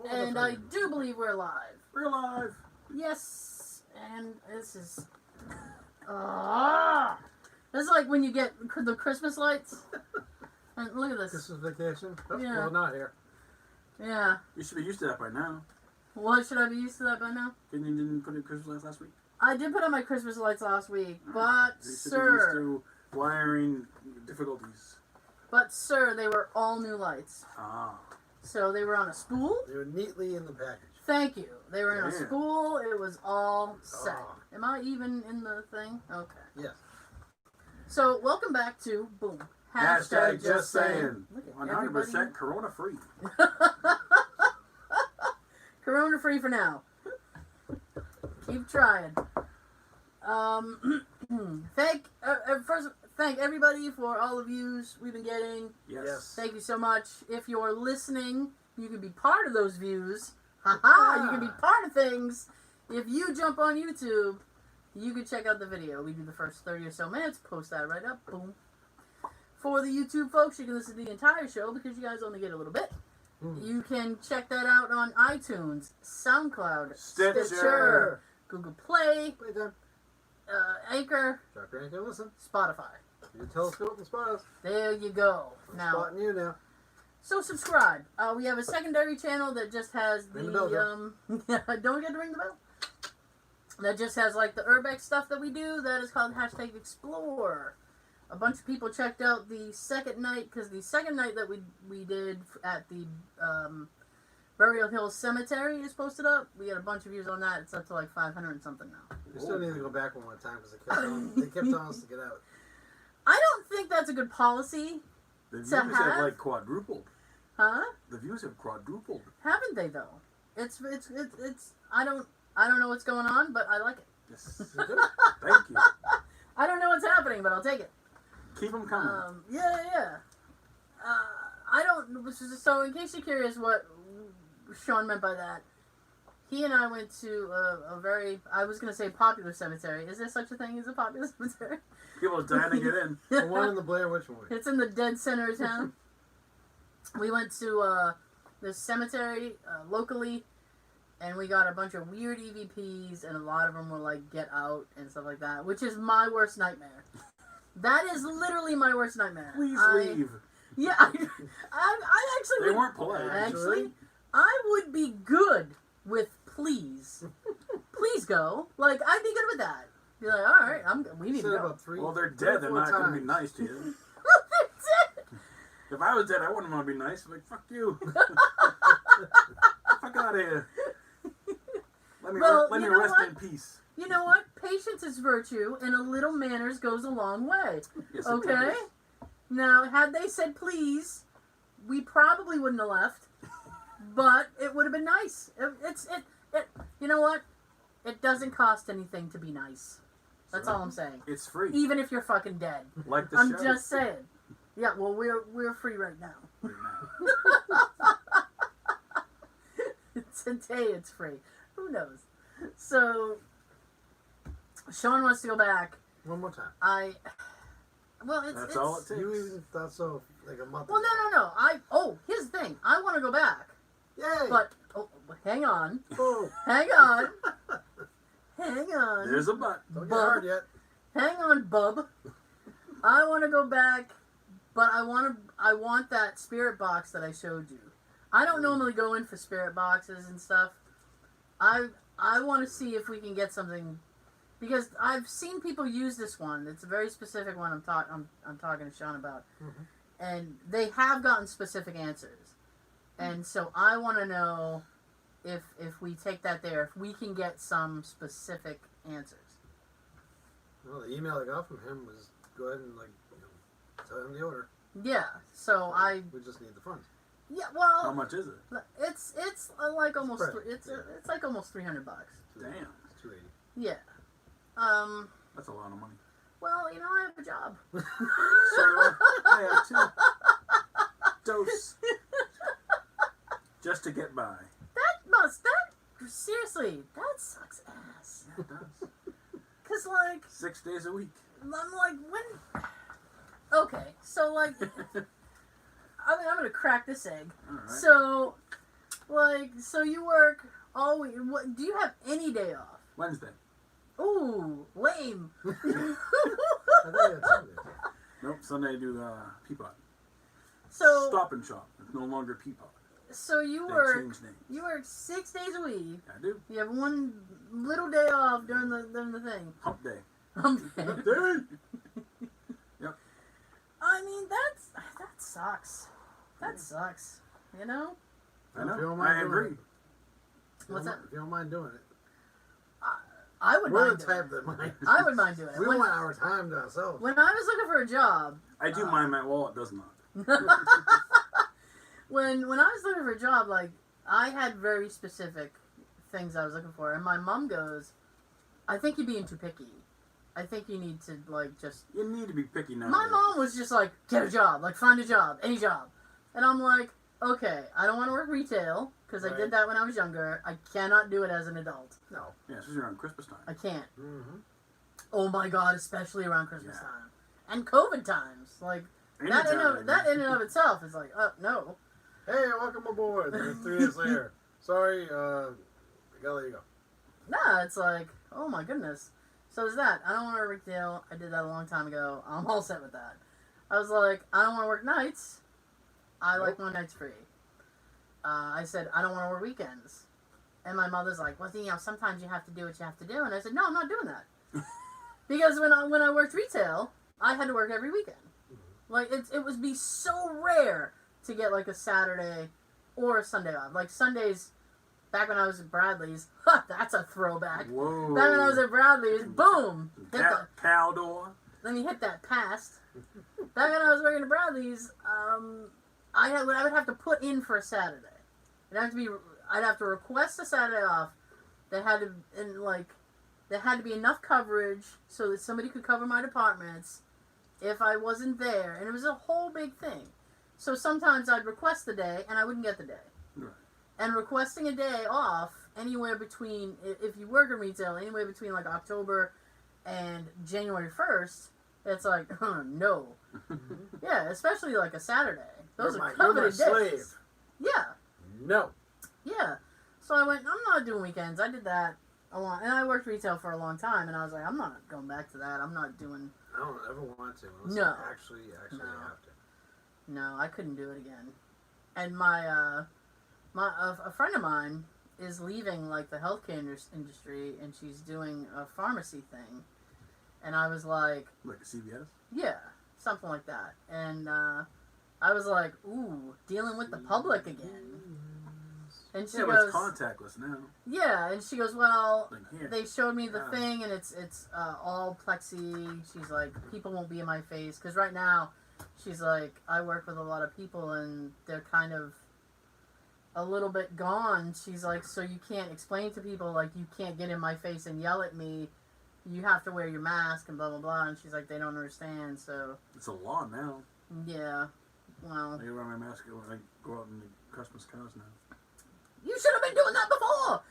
And I do believe we're live. We're live. Yes, and this is... this is like when you get the Christmas lights. And look at this. Christmas vacation? Oh, Yeah. Well, not here. Yeah. You should be used to that by now. What, should I be used to that by now? You didn't put in Christmas lights last week? I did put on my Christmas lights last week, You but should be used sir... to wiring difficulties. But sir, they were all new lights. Ah. So they were on a spool. They were neatly in the package. Thank you. They were in a Yeah. spool. It was all set. Oh. Am I even in the thing? Okay. Yes. So, welcome back to Boom. Hashtag just saying. Look at 100% corona free. Corona free for now. Keep trying. First, thank everybody for all the views we've been getting. Yes. Thank you so much. If you're listening, you can be part of those views. Haha, you can be part of things. If you jump on YouTube, you can check out the video. We do the first 30 or so minutes, post that right up, boom. For the YouTube folks, you can listen to the entire show because you guys only get a little bit. You can check that out on iTunes, SoundCloud, Stitcher. Google Play, Playtime. Anchor, Drop your anchor and listen. Spotify. You telescope and spot us. There you go. I'm Now, spotting you now. so subscribe. We have a secondary channel that just has Ring the bell, don't forget to ring the bell. That just has like the Urbex stuff that we do. That is called Hashtag Explore. A bunch of people checked out the second night, because the second night that we did at the Burial Hill Cemetery is posted up. We had a bunch of views on that. It's up to like 500 and something now. We still need to go back one more time because they kept telling us to get out. I don't think that's a good policy. The views To have have? like quadrupled. Huh? The views have quadrupled. Haven't they though? It's I don't know what's going on, but I like it. Yes. Thank you. I don't know what's happening, but I'll take it. Keep them coming. Yeah. I don't. So, in case you're curious, what Sean meant by that, he and I went to a very, I was going to say popular cemetery. Is there such a thing as a popular cemetery? People are dying to get in. The one in the Blair Witch movie. It's in the dead center of town. We went to the cemetery locally, and we got a bunch of weird EVPs, and a lot of them were like "Get Out" and stuff like that, which is my worst nightmare. That is literally my worst nightmare. Please leave. Yeah, I actually. They weren't polite. Actually, I would be good with please. Please go. Like, I'd be good with that. Be like, all right, we need to go. About three, Well, they're three dead. or They're four not going to times. be nice to you. They're dead. If I was dead, I wouldn't want to be nice. I'm like, fuck you. Fuck out of here. Let me you know rest what? in peace. You know what? Patience is virtue, and a little manners goes a long way. Yes, it Okay? does. Now, had they said please, we probably wouldn't have left, but it would have been nice. You know what? It doesn't cost anything to be nice. That's all I'm saying. It's free. Even if you're fucking dead. Like the I'm show. just saying. Yeah, well, we're free right now. Today it's free. Who knows? So, Sean wants to go back. One more time. That's all it takes. You even thought so like a month Well, ago. no. Here's the thing. I want to go back. Yay! But, hang on. Oh, Hang on. Hang on. There's a but. don't get Bub. hard yet. Hang on, bub. I want to go back, but I want that spirit box that I showed you. I don't normally go in for spirit boxes and stuff. I want to see if we can get something, because I've seen people use this one. It's a very specific one I'm talking to Sean about. And they have gotten specific answers. And so I want to know if we take that there, if we can get some specific answers. Well, the email I got from him was go ahead and tell him the order. Yeah, so We just need the funds. Yeah, well, How much is it? it's like almost Spread. it's like almost $300. Damn. It's 280. Yeah. That's a lot of money. Well, you know, I have a job. So I have 2 dose just to get by. Seriously, that sucks ass. Yeah, it does. 'Cause like 6 days a week. I'm like when. Okay, so like I'm gonna crack this egg. All right. So like, so you work all week. What, do you have any day off? Wednesday. Ooh, lame. I thought you had Sunday. Nope, Sunday I do Peapod. So, Stop and Shop. It's no longer Peapod. so you They work. changed names. You work 6 days a week. I do. You have one little day off during the thing. Hump day. Dude! Yep. I mean, that sucks. That sucks. You know? I If you know. don't mind I doing agree. it. What's that? If you don't mind doing it. I would We're mind the doing type it. that mind. I would mind doing it. We When, want our time to ourselves. when I was looking for a job, I do mind my wallet does not. when I was looking for a job, like, I had very specific things I was looking for, and my mom goes, "I think you're being too picky. I think you need to, like, just." You need to be picky now. My mom was just like, "Get a job, like, find a job, any job," and I'm like, "Okay, I don't want to work retail because I Right. did that when I was younger. I cannot do it as an adult. No. Yeah, especially around Christmas time. I can't. Mm-hmm. Oh my god, especially around Christmas Yeah. time and COVID times, like." That in and of itself is like, oh, no. Hey, welcome aboard. And 3 days later. Sorry, I gotta let you go. Nah, it's like, oh my goodness. So there's that. I don't want to work retail. I did that a long time ago. I'm all set with that. I was like, I don't want to work nights. I like my nights free. I said, I don't want to work weekends. And my mother's like, well, you know, sometimes you have to do what you have to do. And I said, no, I'm not doing that. Because when I worked retail, I had to work every weekend. Like, it would be so rare to get, like, a Saturday or a Sunday off. Like, Sundays, back when I was at Bradley's, that's a throwback. Whoa. Back when I was at Bradley's, boom! Hit the, Caldor. let me hit that past. Back when I was working at Bradley's, I would have to put in for a Saturday. I'd have to request a Saturday off. There had to be enough coverage so that somebody could cover my departments if I wasn't there, and it was a whole big thing. So sometimes I'd request the day, and I wouldn't get the day. Right. And requesting a day off anywhere between, if you work in retail, anywhere between like October and January 1st, it's like, no. Yeah, especially like a Saturday. Those are you're my coveted slave. days. Yeah, No. yeah. So I went, I'm not doing weekends. I did that a lot, and I worked retail for a long time, and I was like, I'm not going back to that. I'm not doing. I don't ever want to. Unless No. I actually No. have to. No, I couldn't do it again. And a friend of mine is leaving like the healthcare industry, and she's doing a pharmacy thing. And I was like, Like a CVS? yeah, something like that. And I was like, ooh, dealing with the public again. And she Yeah, but goes, it's contactless now. yeah, and she goes, well, Like here. they showed me the Yeah. thing, and it's all plexi. She's like, people won't be in my face, because right now, she's like, I work with a lot of people, and they're kind of a little bit gone. She's like, so you can't explain to people, like, you can't get in my face and yell at me. You have to wear your mask and blah blah blah. And she's like, they don't understand. So It's a law now. yeah, well, I wear my mask when I go out in the customers' cars now. you should have been doing that before.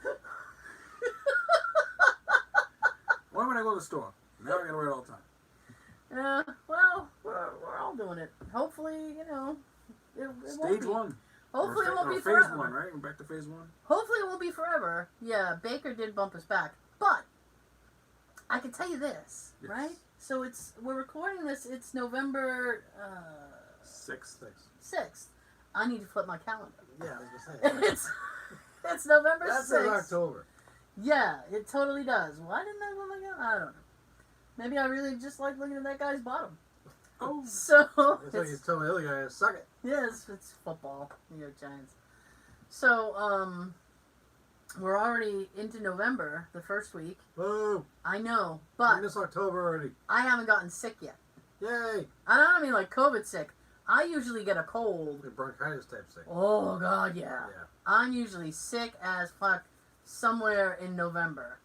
Why would I go to the store? Now I gotta wear it all the time. Yeah, well, we're all doing it. Hopefully, you know, it won't Stage be. one. Hopefully, it won't be phase forever. one, right? We're back to phase one. Hopefully, it won't be forever. Yeah, Baker did bump us back, but I can tell you this, Yes. right? So we're recording this. It's November 6. 6th. I need to flip my calendar. Yeah, I was gonna say. it's November That 6th. says October. Yeah, it totally does. Why didn't I look like that? I don't know. Maybe I really just like looking at that guy's bottom. Oh. So That's why you tell the other guy to suck it. yeah, it's football. New York Giants. So we're already into November, the first week. Boom. I know, But but it's October already. I haven't gotten sick yet. Yay. I don't mean like COVID sick. I usually get a cold. The bronchitis type sick. Oh God, yeah. Yeah. I'm usually sick as fuck somewhere in November.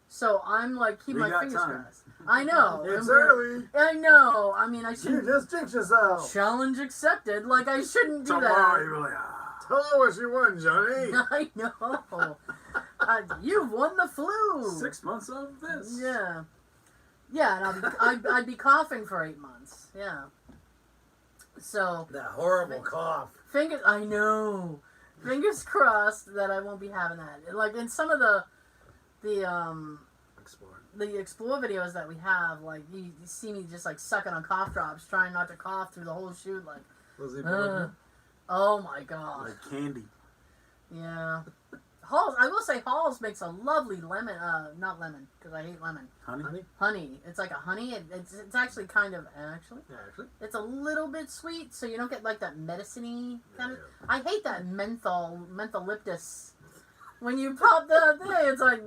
So I'm like, keep We my got fingers time. crossed. I know. It's and we're- early. I know. I mean, I You shouldn't. just jinx yourself. Challenge accepted. Like, I shouldn't do Tomorrow that. you're like, ah. Tell her what you won, Johnny. I know. You've won the flu. 6 months of this. Yeah. Yeah, and I'd be coughing for 8 months. Yeah. So, That horrible cough. fingers. I know. fingers crossed that I won't be having that. Like in some of the explore videos that we have, like you see me just like sucking on cough drops, trying not to cough through the whole shoot. Like, oh my god, like candy. Yeah. Halls. I will say Halls makes a lovely lemon. Not lemon because I hate lemon. Honey. It's like a honey. It's actually kind of It's a little bit sweet, so you don't get like that medicine-y kind of. I hate that mentholyptus. When you pop the thing, it's like,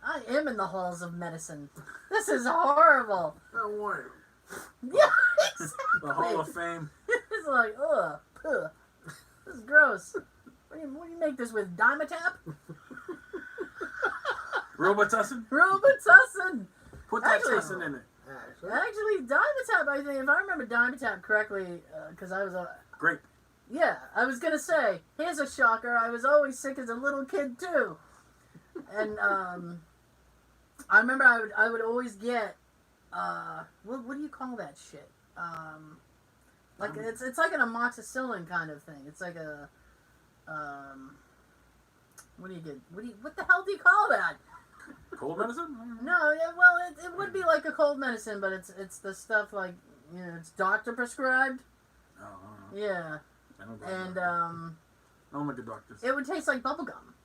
I am in the halls of medicine. This is horrible. Don't worry. Yeah, exactly. The Hall of Fame. It's like, ugh. This is gross. What do you make this with? Dimetap? Robitussin? Robitussin! Put that tussin in it. Actually, Dimetap, I think, if I remember Dimetap correctly, because I was Grape. Yeah, I was gonna say, here's a shocker, I was always sick as a little kid, too. And, I remember I would always get, what do you call that shit? Like, it's like an amoxicillin kind of thing. It's like a, what the hell do you call that? Cold medicine? No, yeah, well, it would be like a cold medicine, but it's the stuff like, it's doctor prescribed. Oh, yeah. And, oh my good doctors. it would taste like bubblegum.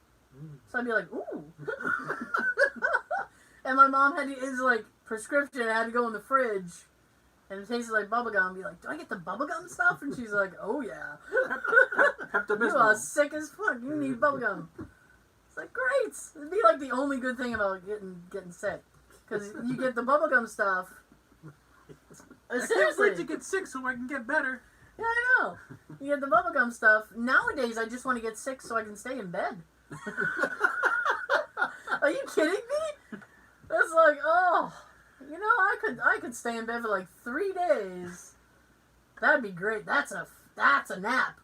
So I'd be like, ooh. And my mom had his, like, prescription, it had to go in the fridge. And it tasted like bubblegum. I'd be like, do I get the bubblegum stuff? And she's like, oh yeah. You are sick as fuck. You need bubblegum. It's like, great. It'd be like the only good thing about getting sick. Because you get the bubblegum stuff. I can't wait to get sick so I can get better. Yeah, I know. You get the bubblegum stuff. Nowadays, I just want to get sick so I can stay in bed. Are you kidding me? It's like, oh, I could stay in bed for like 3 days. That'd be great. That's a nap.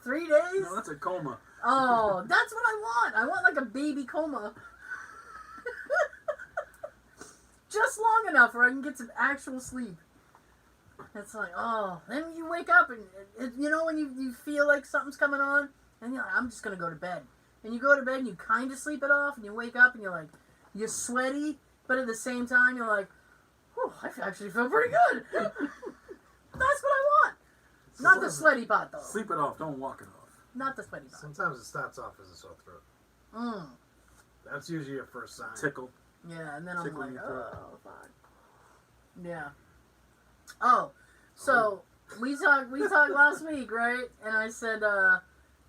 3 days? No, that's a coma. Oh, that's what I want. I want like a baby coma. Just long enough where I can get some actual sleep. It's like, oh, then you wake up and when you feel like something's coming on, and you're like, I'm just gonna go to bed. And you go to bed and you kind of sleep it off, and you wake up and you're like, you're sweaty, but at the same time you're like, oh, I actually feel pretty good. That's what I want. Not the sweaty part though. Sleep it off, don't walk it off. Not the sweaty part. Sometimes it starts off as a sore throat. That's usually your first sign. Tickle. Yeah, and then I'm like, oh, fuck. Yeah. Oh, so we talked last week, right? And I said,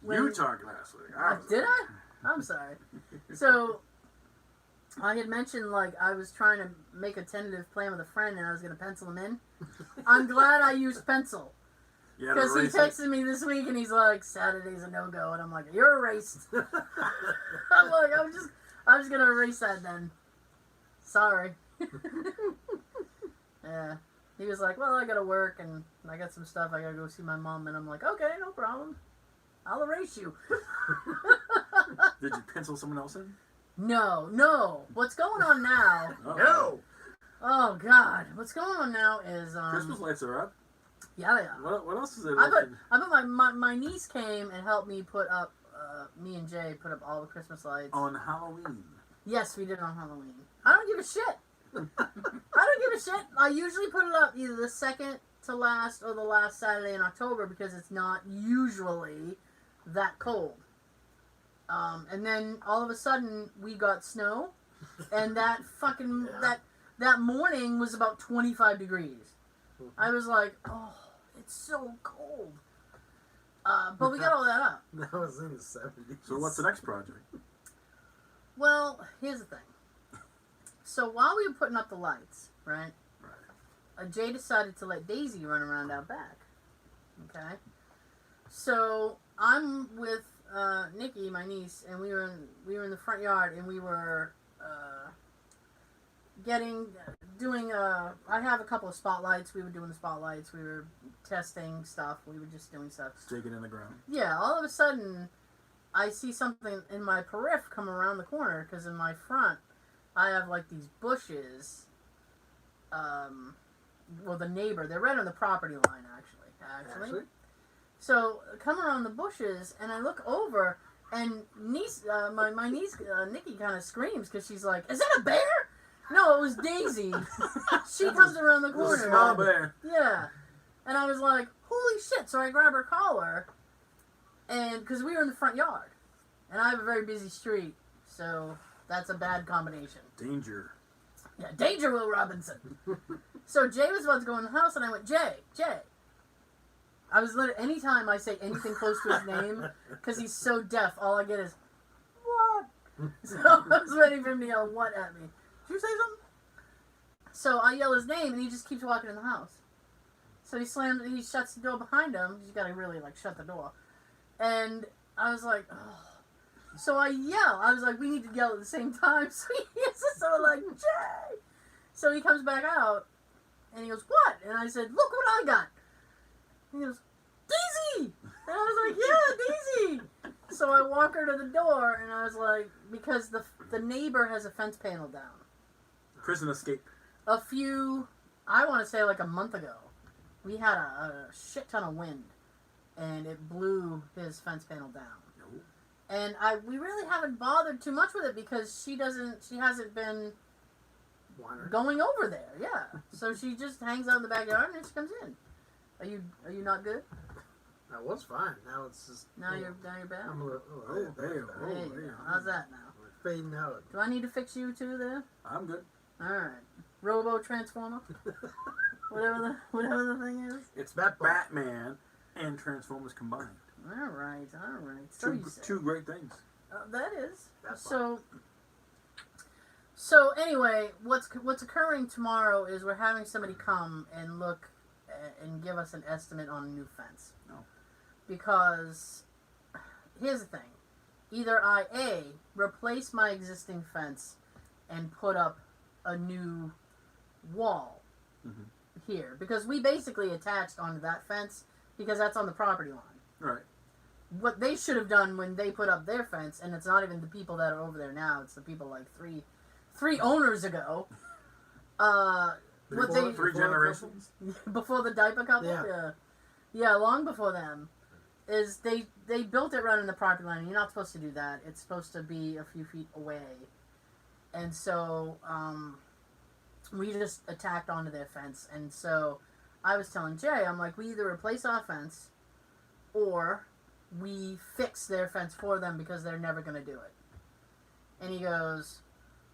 you talked last week. Did I? I'm sorry. So I had mentioned like I was trying to make a tentative plan with a friend, and I was going to pencil him in. I'm glad I used pencil. Because he texted me this week, and he's like, Saturday's a no-go, and I'm like, you're erased. I'm like, I'm just going to erase that then. Sorry. Yeah. He was like, well, I gotta work, and I got some stuff, I gotta go see my mom, and I'm like, okay, no problem. I'll erase you. Did you pencil someone else in? No. What's going on now? No! Oh, God. What's going on now is, Christmas lights are up. Yeah, they are. What else is there? I put my niece came and helped me put up, me and Jay put up all the Christmas lights. On Halloween. Yes, we did on Halloween. I don't give a shit. I don't give a shit. I usually put it up either the second to last or the last Saturday in October because it's not usually that cold. And then all of a sudden we got snow, and that fucking that morning was about 25 degrees. I was like, oh, it's so cold. But we got all that up. That was in the 70s. So what's the next project? Well, here's the thing. So while we were putting up the lights, right? Jay decided to let Daisy run around out back. Okay? So I'm with Nikki, my niece, and we were in the front yard, and we were doing I have a couple of spotlights. We were doing the spotlights. We were testing stuff. We were just doing stuff. Staking in the ground. Yeah, all of a sudden, I see something in my periph come around the corner, because in my front, I have like these bushes. Well, the neighbor, they're right on the property line, actually. So come around the bushes, and I look over, and my niece Nikki kind of screams because she's like, "Is that a bear?" No, it was Daisy. She comes around the It was a corner. small bear. Yeah, and I was like, "Holy shit!" So I grab her collar, and because we were in the front yard, and I have a very busy street, so that's a bad combination. Danger. Yeah, danger, Will Robinson. So Jay was about to go in the house, and I went, Jay. I was literally, anytime I say anything close to his name, because he's so deaf, all I get is, what? So I was waiting for him to yell, what at me. Did you say something? So I yell his name, and he just keeps walking in the house. So he shuts the door behind him. You gotta really, shut the door. And I was like, oh. So I yell. I was like, we need to yell at the same time. So he hears us, so I'm like, Jay! So he comes back out, and he goes, what? And I said, look what I got. And he goes, Daisy! And I was like, yeah, Daisy! So I walk her to the door, and I was like, because the neighbor has a fence panel down. Prison escape. I want to say a month ago, we had a shit ton of wind, and it blew his fence panel down. And we really haven't bothered too much with it because she hasn't been going over there. Yeah. So she just hangs out in the backyard and then she comes in. Are you not good? That was fine. Now it's just. Now you're bad? I'm a little. There you go. How's that now? We're fading out. Do I need to fix you too there? I'm good. Alright. Robo Transformer? whatever the thing is. It's Batman and Transformers combined. Alright. So you say. Two great things. That is. So anyway, what's occurring tomorrow is we're having somebody come and look and give us an estimate on a new fence. No. Because here's the thing. Either I replace my existing fence and put up a new wall here. Because we basically attached onto that fence because that's on the property line. Right. What they should have done when they put up their fence, and it's not even the people that are over there now, it's the people three owners ago. Three generations? Before the diaper couple? Yeah, long before them. Is they built it right in the property line, and you're not supposed to do that. It's supposed to be a few feet away. And so, we just attacked onto their fence. And so, I was telling Jay, I'm like, we either replace our fence, or we fix their fence for them because they're never going to do it. And he goes,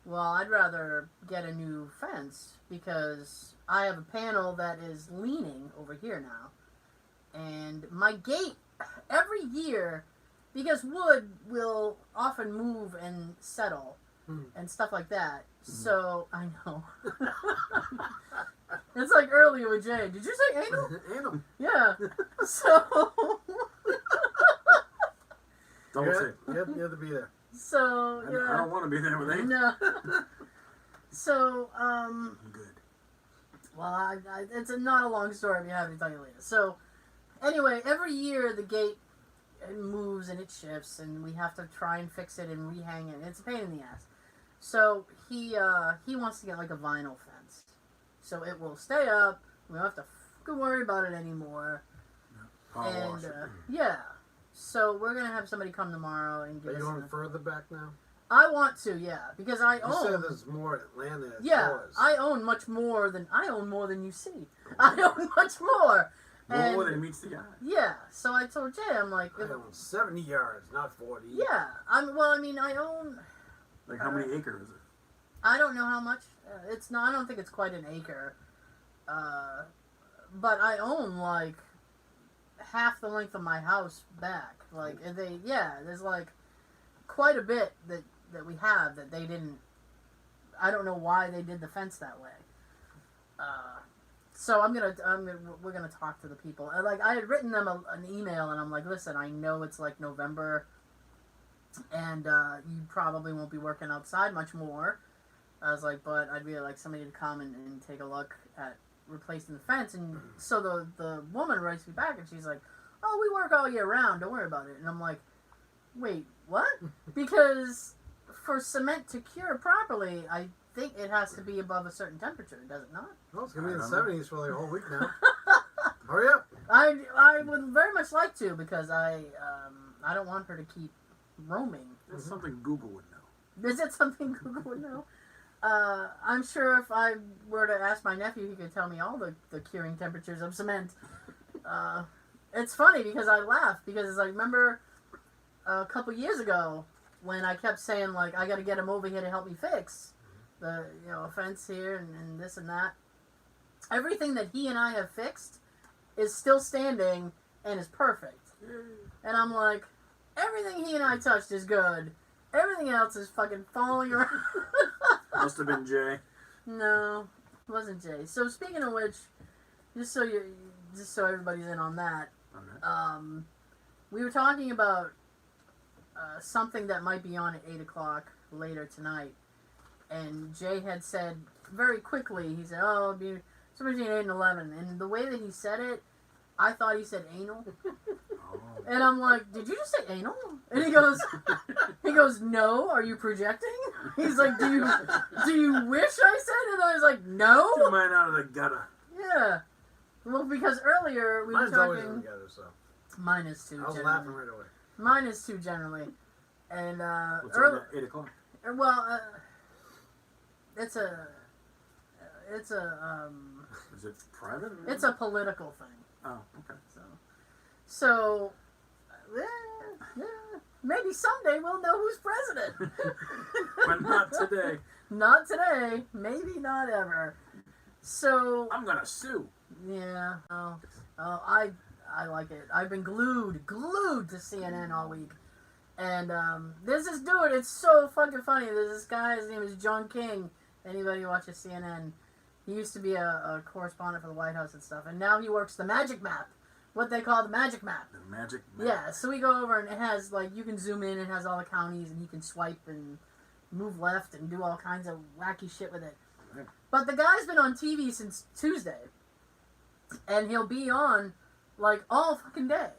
well, I'd rather get a new fence because I have a panel that is leaning over here now. And my gate, every year, because wood will often move and settle and stuff like that. So, I know. It's like earlier with Jay. Did you say anal? Anal. Yeah. So... You have to be there. So, yeah. I don't want to be there with Aiden. No. So, I'm good. well, it's not a long story. I'll be happy to tell you later. So, anyway, every year the gate moves and it shifts, and we have to try and fix it and rehang it. It's a pain in the ass. So, he wants to get a vinyl fence. So it will stay up. We don't have to fucking worry about it anymore. And, yeah. So we're going to have somebody come tomorrow and give us... Are you going further back now? I want to, yeah. Because I own... You said there's more land than it's yours. I own more than you see. I own much more. More than meets the eye. Yeah. So I told Jay, I'm like... I own 70 yards, not 40. Yeah. I own... How many acres is it? I don't know how much. It's not... I don't think it's quite an acre. But I own, half the length of my house back. There's quite a bit that we have that they didn't. I don't know why they did the fence that way. So we're gonna talk to the people. I had written them an email, and I'm like, listen, I know it's November, and you probably won't be working outside much more. I was like, but I'd really like somebody to come and take a look at replacing the fence. And so the woman writes me back, and she's like, oh, we work all year round, don't worry about it. And I'm like, wait, what? Because for cement to cure properly, I think it has to be above a certain temperature, does it not? Well, it's going to be in the 70s for a whole week now. Hurry up. I would very much like to because I don't want her to keep roaming. That's something Google would know. Is it something Google would know? I'm sure if I were to ask my nephew, he could tell me all the curing temperatures of cement. It's funny because I laugh because it's like, remember a couple years ago when I kept saying, like, I got to get him over here to help me fix the, fence here and this and that. Everything that he and I have fixed is still standing and is perfect. And I'm like, everything he and I touched is good. Everything else is fucking falling around. Must have been Jay. No, it wasn't Jay. So speaking of which, just so everybody's in on that, Okay. we were talking about something that might be on at 8 o'clock later tonight, and Jay had said very quickly, he said, "Oh, it'll be somewhere between 8 and 11," and the way that he said it, I thought he said anal. Oh. And I'm like, "Did you just say anal?" And he goes, "No, are you projecting?" He's like, "Do you wish I said it?" And I was like, "No." Get mine out of the gutter. Yeah. Well, because earlier we Mine's were always talking. together, so Mine is too. I was generally. laughing right away. Mine is too generally, and What's on at 8 o'clock? well, it's a Is it private? Or it's a political thing. Oh, okay. So yeah, maybe someday we'll know who's president. But not today. Not today. Maybe not ever. So I'm gonna sue. yeah. Oh, I like it. I've been glued to CNN all week. And there's this dude, it's so fucking funny. There's this guy, his name is John King. Anybody watches CNN? He used to be a correspondent for the White House and stuff. And now he works the Magic Map. What they call the Magic Map. The magic map. Yeah, so we go over and it has, like, you can zoom in, it has all the counties, and he can swipe and move left and do all kinds of wacky shit with it. Right. But the guy's been on TV since Tuesday. And he'll be on, like, all fucking day.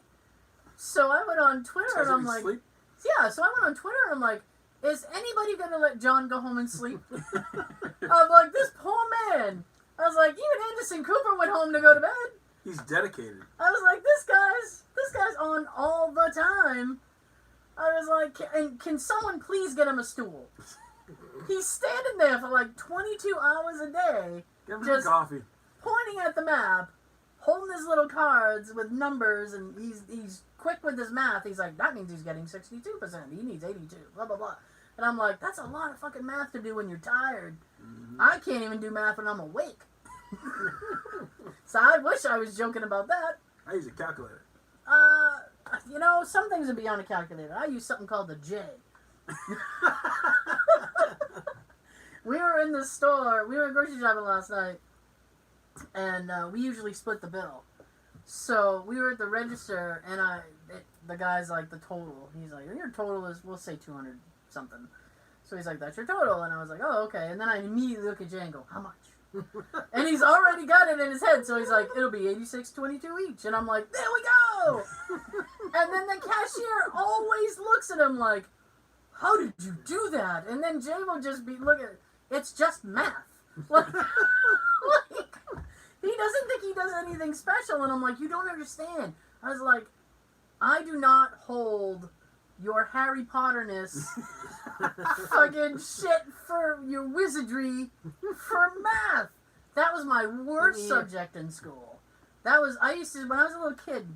So I went on Twitter and I'm like, sleep? yeah, so I went on Twitter and I'm like, is anybody gonna let John go home and sleep? I'm like, this poor man. I was like, even Anderson Cooper went home to go to bed. He's dedicated. I was like, this guy's on all the time. I was like, can someone please get him a stool? He's standing there for like 22 hours a day, Give him Just- some coffee. pointing at the map, holding his little cards with numbers, and he's quick with his math. He's like, that means he's getting 62%. He needs 82, blah, blah, blah. And I'm like, that's a lot of fucking math to do when you're tired. Mm-hmm. I can't even do math when I'm awake. So I wish I was joking about that. I use a calculator. Some things would be on a calculator. I use something called the J. We were in the store. We were grocery shopping last night, and we usually split the bill. So we were at the register, and the guy's like, the total. He's like, your total is, we'll say 200 something. So he's like, that's your total. And I was like, oh, okay. And then I immediately look at Jay and go, how much? And he's already got it in his head. So he's like, it'll be $86.22 each. And I'm like, there we go. And then the cashier always looks at him like, how did you do that? And then Jay will just be looking, it's just math. Like, he doesn't think he does anything special. And I'm like, you don't understand. I was like, I do not hold your Harry Potterness fucking shit for your wizardry for math. That was my worst subject in school. When I was a little kid,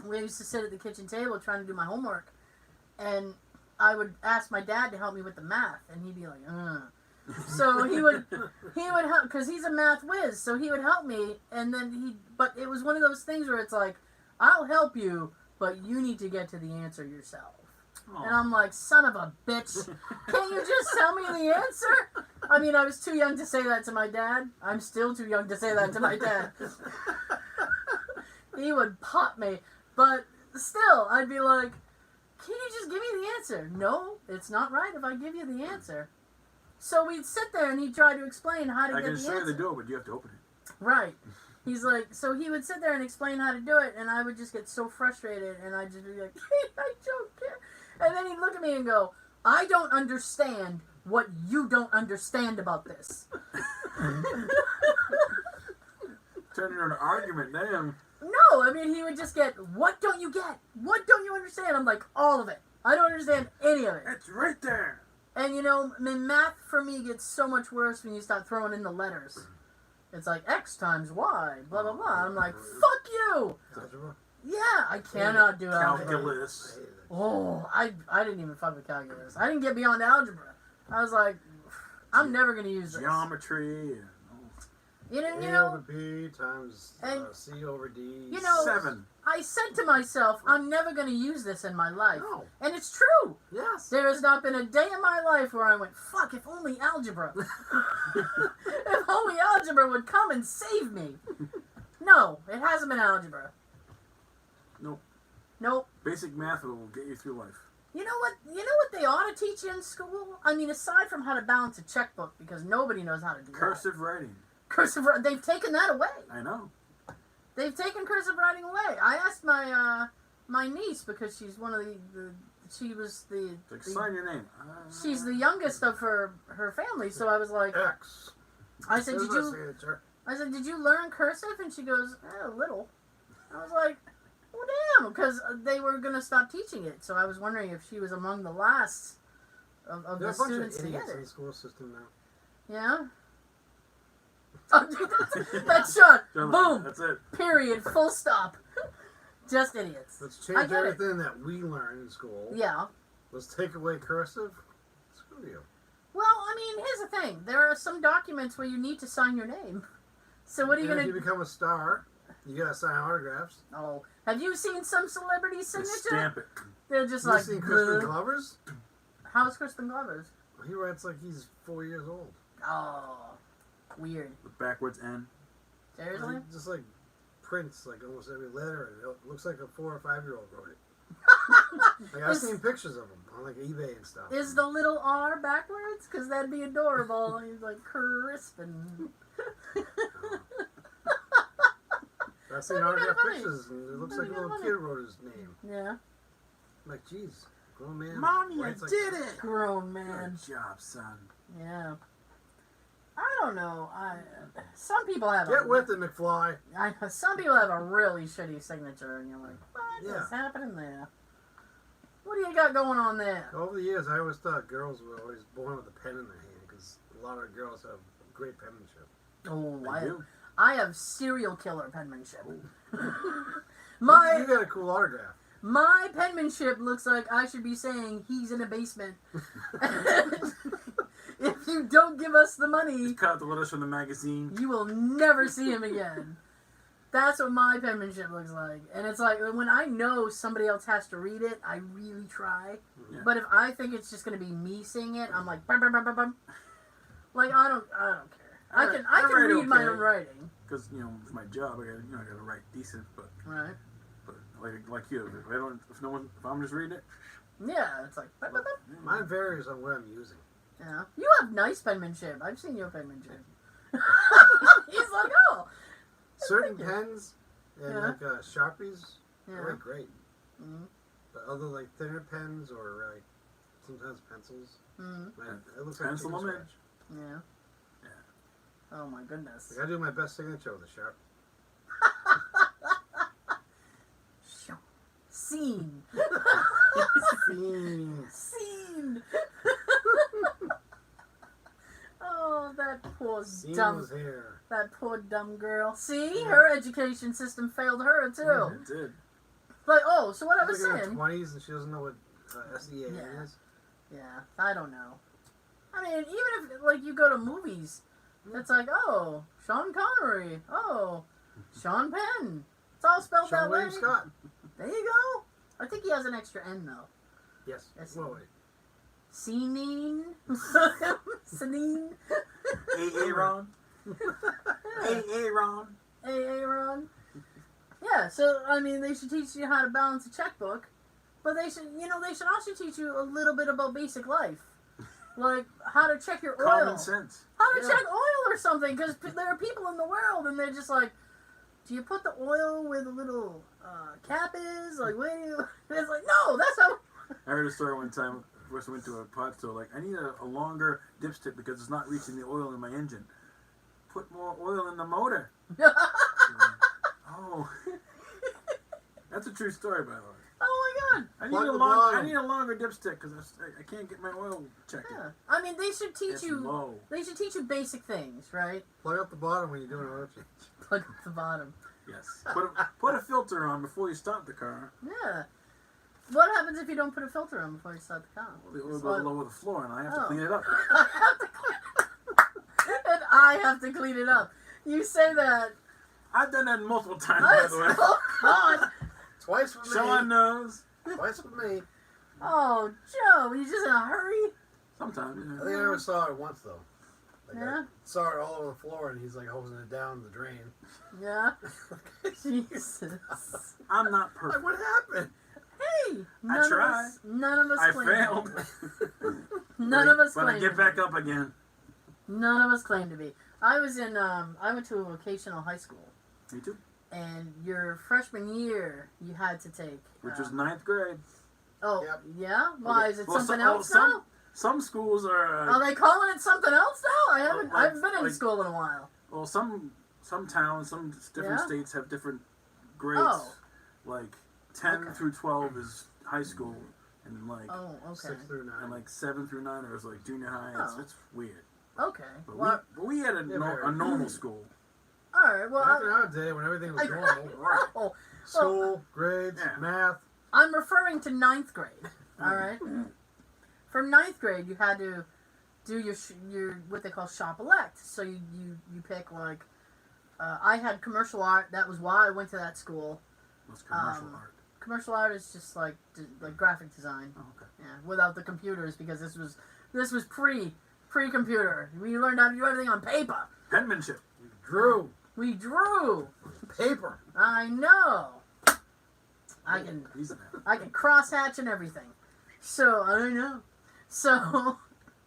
we used to sit at the kitchen table trying to do my homework, and I would ask my dad to help me with the math, and he'd be like, So he would help, because he's a math whiz, so he would help me, and then but it was one of those things where it's like, I'll help you, but you need to get to the answer yourself. Aww. And I'm like, son of a bitch, can't you just tell me the answer? I mean, I was too young to say that to my dad. I'm still too young to say that to my dad. He would pop me. But still, I'd be like, can you just give me the answer? No, it's not right if I give you the answer. So we'd sit there and he'd try to explain how to get the answer. I can show you the door, but you have to open it. Right. He's like, so he would sit there and explain how to do it, and I would just get so frustrated, and I'd just be like, I don't care. And then he'd look at me and go, I don't understand what you don't understand about this. turned into an argument. Damn. No, I mean, he would just get, what don't you get? What don't you understand? I'm like, all of it. I don't understand any of it. It's right there. And, you know, I mean, math for me gets so much worse when you start throwing in the letters. It's like X times Y, blah, blah, blah. I'm like, fuck you. Algebra? Yeah, I cannot do algebra. Calculus. I hated that. Oh, I didn't even fuck with calculus. I didn't get beyond algebra. I was like, I'm never going to use this. Geometry. You A know, over B times and- C over D. You know, 7. I said to myself, I'm never going to use this in my life. No. And it's true. Yes. There has not been a day in my life where I went, fuck, if only algebra. If only algebra would come and save me. No, it hasn't been algebra. Nope. Nope. Basic math will get you through life. You know what they ought to teach you in school? I mean, aside from how to balance a checkbook, because nobody knows how to do Cursive writing. that. Cursive. They've taken that away. I know. They've taken cursive writing away. I asked my niece, because she's one of she was Like, sign your name. she's the youngest of her family, so I was like, X. I said, There's did my you signature. did you learn cursive? And she goes, a little. I was like, well, damn, because they were going to stop teaching it. So I was wondering if she was among the last of There the are a bunch students of to get idiots in it. the school system now. Yeah? Oh, dude, that's shot. Done. Boom. That's it. Period. Full stop. Just idiots. Let's I change get it. everything that we learn in school. Yeah. Let's take away cursive. Screw you. Well, I mean, here's the thing. There are some documents where you need to sign your name. So what are you And going if you to... become a star, you gotta sign autographs. Oh, have you seen some celebrity They signature? stamp it. They're just You like... seen Crispin "Bleh." Glover's? How's Crispin Glover's? He writes like he's 4 years old. Oh, weird. The backwards N. Seriously? Just like prints like almost every letter, and it looks like a 4 or 5 year old wrote it. Like I've Is- seen pictures of him on like eBay and stuff. Is the little R backwards? Because that'd be adorable. He's like Crispin. I've seen That'd be autograph kinda funny. pictures, and it looks That'd like a be little kinda kid wrote his name. Yeah. I'm like, geez, grown man. Mom, you writes like did that. it. Grown man. Good job, son. Yeah. I don't know. Some people have Get with it, McFly. some people have a really shitty signature, and you're like, what is Yeah. happening there? What do you got going on there? Over the years, I always thought girls were always born with a pen in their hand because a lot of girls have great penmanship. Oh, I do. I have serial killer penmanship. You my got a cool autograph. my penmanship looks like I should be saying he's in a basement. If you don't give us the money, Just cut out the letters from the magazine. you will never see him again. That's what my penmanship looks like. And it's like, when I know somebody else has to read it, I really try. Yeah. But if I think it's just going to be me seeing it, I'm like, bum, bum, bum, bum, bum. Like, I don't care. I can I write read my okay. own writing. Because, you know, for my job, I gotta write decent, but Right. like you, if I'm just reading it, Yeah, it's like, bum, bum, bum. Mine varies on what I'm using. Yeah. You have nice penmanship. I've seen your penmanship. He's like, oh. Certain Thank you. pens and Yeah. like Sharpies, Yeah. they're like great. Mm-hmm. But other like thinner pens or like sometimes pencils, Mm-hmm. man, it looks like Pencil chicken them in. scratch. Yeah. Yeah. Oh my goodness. Like I do my best signature with a Sharp. Scene. Fiend. Scene. Oh, that poor Scene dumb, was here. that poor dumb girl. See, Yeah. her education system failed her too. it did. Like, oh, so what I was She's like in her saying. 20s and she doesn't know what SEA Yeah. is. Yeah, I don't know. I mean, even if like you go to movies, it's like, oh, Sean Connery, oh, Sean Penn. It's all spelled Sean that way. William Scott. There you go. I think he has an extra N though. Yes. Yes. Well, wait. Sinine. Sinine. Aaron. Aaron. Hey, Aaron. Yeah, so, I mean, they should teach you how to balance a checkbook, but they should also teach you a little bit about basic life. Like, how to check your oil. Common sense. How to Yeah. check oil or something, because there are people in the world, and they're just like, do you put the oil where the little cap is? Like, where do you... And it's like, no, that's how... I heard a story one time. First I went to a pot store. Like, I need a longer dipstick because it's not reaching the oil in my engine. Put more oil in the motor. Oh, that's a true story, by the way. Oh my god! I need a longer dipstick because I can't get my oil checked. Yeah. I mean, they should teach It's you. low. They should teach you basic things, right? Plug up the bottom when you're doing an oil change. Plug up the bottom. Yes. Put a filter on before you start the car. Yeah. What happens if you don't put a filter on before you start the car? Well, the oil goes low with the floor, and I have to clean it up. And I have to clean it up. You say that. I've done that multiple times, by the way. Oh God! Twice with me. Sean knows. Twice with me. Oh, Joe, you just in a hurry? Sometimes. I think I never saw it once though. Like Yeah? I saw it all over the floor, and he's like hosing it down the drain. Yeah. Jesus. I'm not Like, perfect. what happened? Hey, I tried. None of us I claim failed. To be. None of us But claim I get to back be. up again. None of us claim to be. I went to a vocational high school, Me too. and your freshman year, you had to take. Which was 9th grade. Oh, Yep. yeah? Why, Okay. is it Well, something so- else some- now? Some schools are. Are they calling it something else now? I haven't like- been in like- school in a while. Well, some towns, some different Yeah? states have different grades. Oh. Like 10 Okay. through 12 is high school, and like Oh, okay. 6 through 9. and like 7 through 9 is like junior high. Oh. It's weird. Okay. But Well, we had a very- normal school. alright, well, Back in our day, when everything was normal, oh, school, grades, Yeah. math. I'm referring to 9th grade. Alright? For 9th grade, you had to do your what they call shop elect. So you pick, like, I had commercial art. That was why I went to that school. What's commercial art? Commercial art is just like graphic design. Oh, okay. Yeah, without the computers, because this was pre-computer. We learned how to do everything on paper. Penmanship. Drew. We drew. Paper. I know. I He's an ass. can cross-hatch and everything. So I know. So,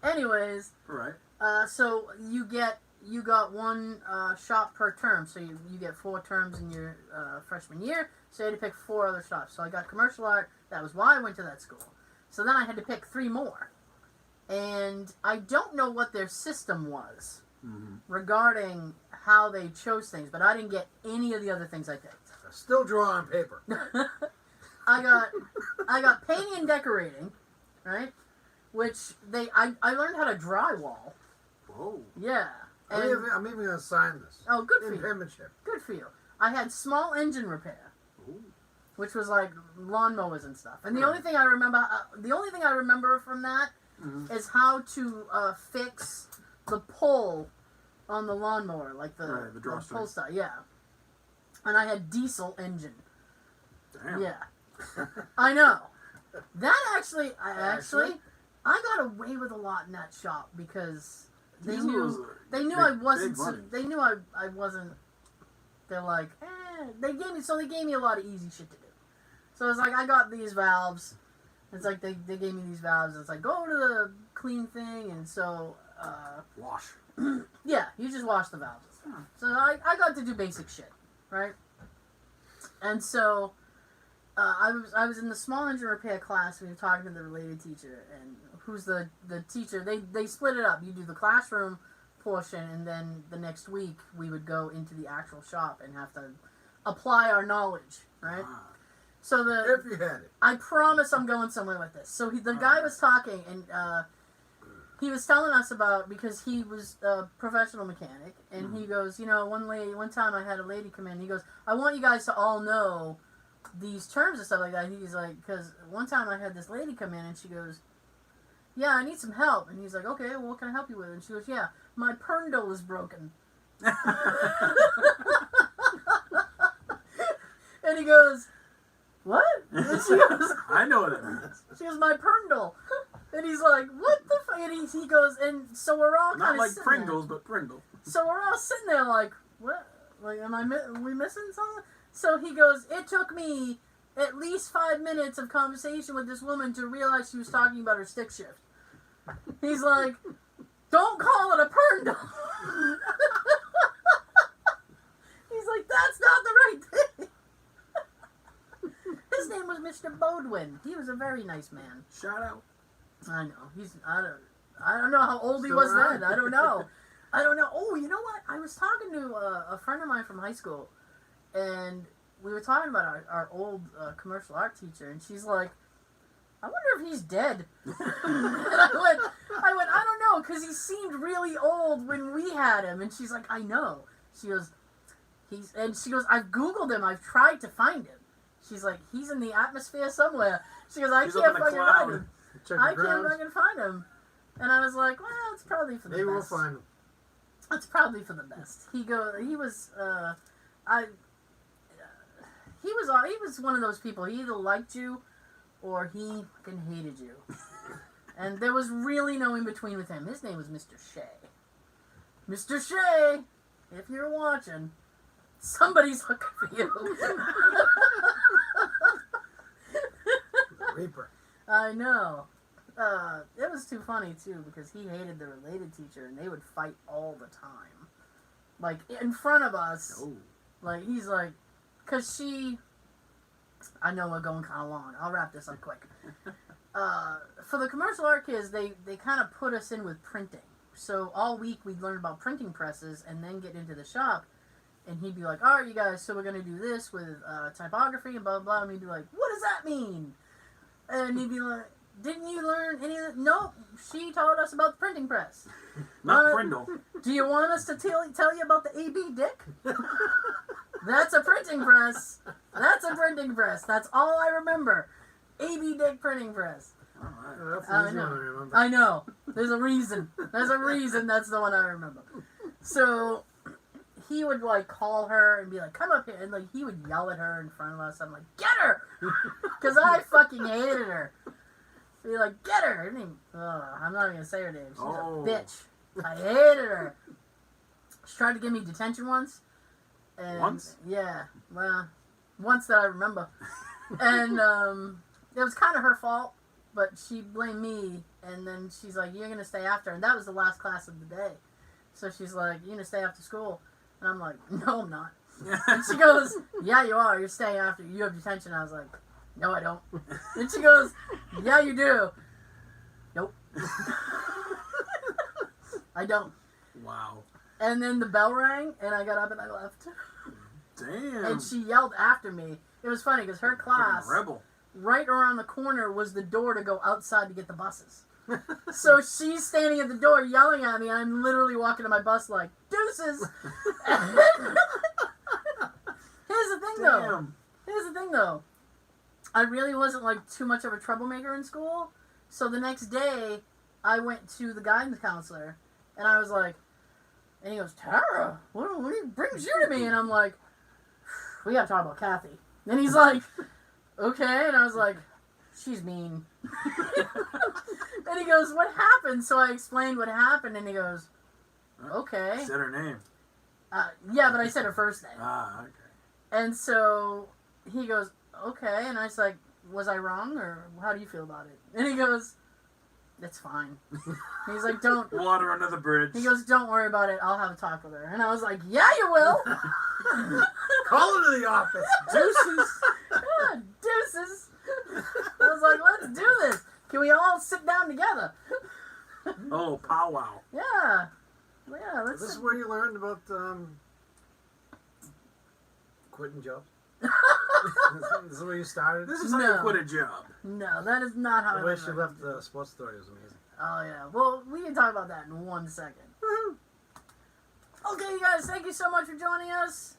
anyways, All right. so you got one shop per term. So you get 4 terms in your freshman year. So you had to pick 4 other shops. So I got commercial art. That was why I went to that school. So then I had to pick 3 more. And I don't know what their system was Mm-hmm. regarding how they chose things, but I didn't get any of the other things I picked. Still draw on paper. I got painting and decorating, right? Which I learned how to drywall. Whoa. Yeah. I'm And, even going to sign this. oh, good for In you. penmanship. Good for you. I had small engine repair, Ooh. which was like lawnmowers and stuff. And the Right. only thing I remember from that Mm-hmm. is how to fix the pull on the lawnmower, like the Right, the drawstring. pull style. Yeah. And I had diesel engine. Damn. Yeah. I know. That actually, I got away with a lot in that shop because they Diesel was knew a they knew big- I wasn't. big money. They knew I wasn't. They're like, they gave me a lot of easy shit to do. So it's like I got these valves. It's like they gave me these valves. It's like go to the clean thing, and so Wash. yeah, you just wash the valves. So I got to do basic shit, right? And so I was in the small engine repair class. We were talking to the related teacher, and who's the teacher. They split it up. You do the classroom portion, and then the next week we would go into the actual shop and have to apply our knowledge, right? Ah. So If you had it. I promise I'm going somewhere with this. So the guy was talking, and he was telling us about, because he was a professional mechanic, and he goes, one time I had a lady come in, he goes, I want you guys to all know these terms and stuff like that. He's like, because one time I had this lady come in, and she goes, yeah, I need some help. And he's like, okay, well, what can I help you with? And she goes, yeah, my perndle is broken. And he goes, what? And she goes, I know what it means. she goes, my perndle. And he's like, what the fuck? And he goes, and so we're all kind Not of like sitting Pringles, but Pringle. there. So we're all sitting there like, what? Like, are we missing something? So he goes, it took me at least 5 minutes of conversation with this woman to realize she was talking about her stick shift. He's like, don't call it a perndle. He's like, that's not the right thing. His name was Mr. Bodwin. He was a very nice man. Shout out. I know. I don't know how old he Still was around. then. I don't know. Oh, you know what? I was talking to a friend of mine from high school, and we were talking about our old commercial art teacher, and she's like, I wonder if he's dead. And I went, I don't know, because he seemed really old when we had him. And she's like, I know. She goes, I've Googled him. I've tried to find him. She's like, he's in the atmosphere somewhere. She goes, I He's can't up in the fucking cloud. find him. Check I the can't ground. fucking find him. And I was like, well, it's probably for the Maybe we'll best. find him. It's probably for the best. He was one of those people. He either liked you or he fucking hated you. And there was really no in between with him. His name was Mr. Shea. Mr. Shea, if you're watching, somebody's looking for you. Reaper. I know. It was too funny too because he hated the related teacher and they would fight all the time, like in front of us. Oh. Like he's like, cause she. I know we're going kind of long. I'll wrap this up quick. For the commercial art kids, they kind of put us in with printing. So all week we'd learn about printing presses and then get into the shop. And he'd be like, all right, you guys, so we're going to do this with typography and blah, blah, blah. And we'd be like, what does that mean? And he'd be like, didn't you learn any of that? Nope, she taught us about the printing press. Not Brindle. Do you want us to tell you about the AB Dick? That's a printing press. That's a printing press. That's all I remember. AB Dick printing press. All right. That's I an easy know. one to remember. I know. There's a reason. There's a reason that's the one I remember. So he would like call her and be like, come up here. And like he would yell at her in front of us. I'm like, get her! Because I fucking hated her. Be like, get her! Her name, I'm not even going to say her name. She's a bitch. I hated her. She tried to give me detention once. And, Once? Yeah. Well, once that I remember. And it was kind of her fault. But she blamed me, and then she's like, you're going to stay after. And that was the last class of the day. So she's like, you're going to stay after school. And I'm like, no, I'm not. And she goes, yeah, you are. You're staying after. You have detention. I was like, no, I don't. And she goes, yeah, you do. Nope. I don't. Wow. And then the bell rang, and I got up and I left. Damn. And she yelled after me. It was funny, because her class... Fucking rebel. Right around the corner was the door to go outside to get the buses. So she's standing at the door yelling at me, and I'm literally walking to my bus like, deuces! Here's the thing though. I really wasn't like too much of a troublemaker in school. So the next day, I went to the guidance counselor, and I was like, and he goes, Tara, what brings you to me? And I'm like, we gotta talk about Kathy. And he's like, okay, and I was like, she's mean. And he goes, what happened? So I explained what happened, and he goes, okay. Said her name. Yeah, but I said her first name. Ah, okay. And so he goes, okay, and I was like, was I wrong, or how do you feel about it? And he goes, it's fine. He's like, don't. Water under the bridge. He goes, don't worry about it, I'll have a talk with her. And I was like, yeah, you will. Call her to the office. Deuces. Yeah, deuces. I was like, let's do this. Can we all sit down together? Oh, powwow. Yeah. Yeah, let's This is where you learned about quitting jobs. This is where you started. This is how No. you quit a job. No, that is not how The I way learned she it. left the sports story was amazing. Oh, yeah. Well, we can talk about that in 1 second. Okay, you guys, thank you so much for joining us.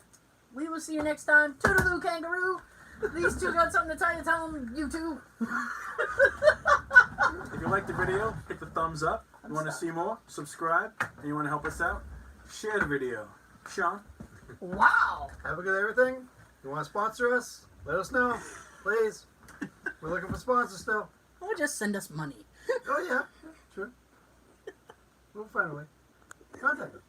We will see you next time. Toodaloo, kangaroo. These two got something to tell you. Tell them you too. If you liked the video, hit the thumbs up. You want to see more? Subscribe. And you want to help us out? Share the video. Sean? Wow. Have a good everything. You want to sponsor us? Let us know. Please. We're looking for sponsors still. Or just send us money. Oh, yeah. Sure. We'll find a way. Contact us.